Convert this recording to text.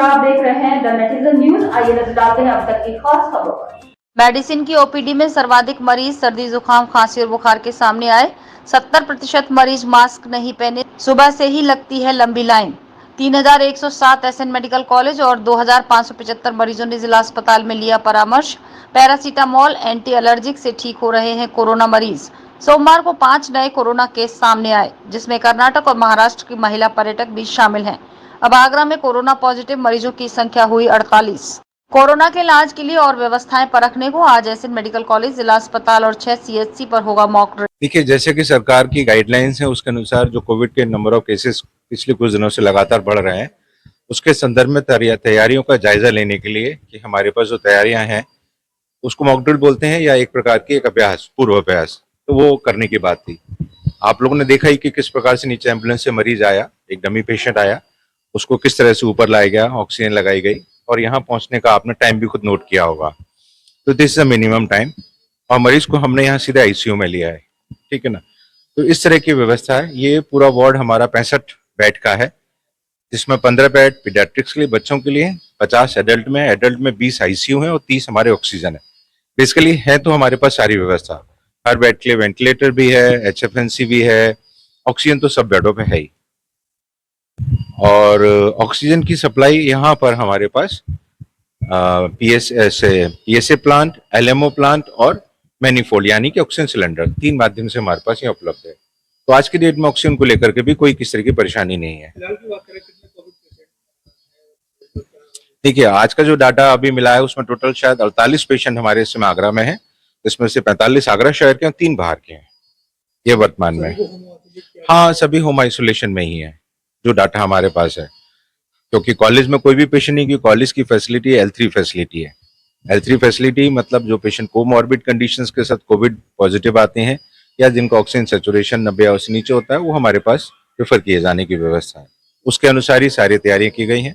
नमस्कार, आप देख रहे हैं द नेटिजन न्यूज। आइए नजर डालते हैं अब तक की खास खबरों पर। मेडिसिन की ओपीडी में सर्वाधिक मरीज सर्दी, जुकाम, खांसी और बुखार के सामने आए। 70% मरीज मास्क नहीं पहने। सुबह से ही लगती है लंबी लाइन। 3107 एसएन मेडिकल कॉलेज और 2575 मरीजों ने जिला अस्पताल में लिया परामर्श। पैरासीटामोल, एंटी एलर्जिक से ठीक हो रहे हैं कोरोना मरीज। सोमवार को 5 नए कोरोना केस सामने आए, जिसमें कर्नाटक और महाराष्ट्र की महिला पर्यटक भी शामिल हैं। अब आगरा में कोरोना पॉजिटिव मरीजों की संख्या हुई 48। कोरोना के इलाज के लिए और व्यवस्थाएं परखने को आज एसएन मेडिकल कॉलेज, जिला अस्पताल और 6 सीएचसी पर होगा मॉक ड्रिल। देखिए, जैसे कि सरकार की गाइडलाइंस है उसके अनुसार जो कोविड के नंबर ऑफ केसेस पिछले कुछ दिनों से लगातार बढ़ रहे हैं, उसके संदर्भ में तैयारियों का जायजा लेने के लिए कि हमारे पास जो तैयारियां हैं उसको मॉक ड्रिल बोलते हैं या एक प्रकार की एक अभ्यास, पूर्व अभ्यास, तो वो करने की बात थी। आप लोगों ने देखा ही कि किस प्रकार से नीचे एम्बुलेंस से मरीज आया, एक डमी पेशेंट आया, उसको किस तरह से ऊपर लाया गया, ऑक्सीजन लगाई गई और यहाँ पहुंचने का आपने टाइम भी खुद नोट किया होगा। तो this is a minimum time और मरीज को हमने यहाँ सीधे आईसीयू में लिया है, ठीक है ना। तो इस तरह की व्यवस्था है। ये पूरा वार्ड हमारा 65 बेड का है, जिसमें 15 बेड पीडियाट्रिक्स के लिए, बच्चों के लिए, 50 एडल्ट में 20 आईसीयू है और 30 हमारे ऑक्सीजन है। बेसिकली है तो हमारे पास सारी व्यवस्था, हर बेड के लिए वेंटिलेटर भी है, एचएफएनसी भी है, ऑक्सीजन तो सब बेडों पे है ही। और ऑक्सीजन की सप्लाई यहाँ पर हमारे पास पीएसए प्लांट, एलएमओ प्लांट और मैनीफोल्ड यानी कि ऑक्सीजन सिलेंडर, 3 माध्यम से हमारे पास यहाँ उपलब्ध है। तो आज की डेट में ऑक्सीजन को लेकर के भी कोई किस तरह की परेशानी नहीं है। देखिए, आज का जो डाटा अभी मिला है उसमें टोटल शायद 48 पेशेंट हमारे इस समय आगरा में है, इसमें से 45 आगरा शहर के और 3 बाहर के हैं ये वर्तमान में। हाँ, सभी होम आइसोलेशन में ही है जो डाटा हमारे पास है, क्योंकि कॉलेज में कोई भी पेशेंट नहीं, क्योंकि कॉलेज की फैसिलिटी L3 फैसिलिटी है। L3 फैसिलिटी मतलब जो पेशेंट कोमॉर्बिड कंडीशंस के साथ कोविड पॉजिटिव आते हैं या जिनका ऑक्सीजन सैचुरेशन 90 से नीचे होता है, वो हमारे पास रेफर किए जाने की व्यवस्था है। उसके अनुसार ही सारी तैयारियां की गई हैं।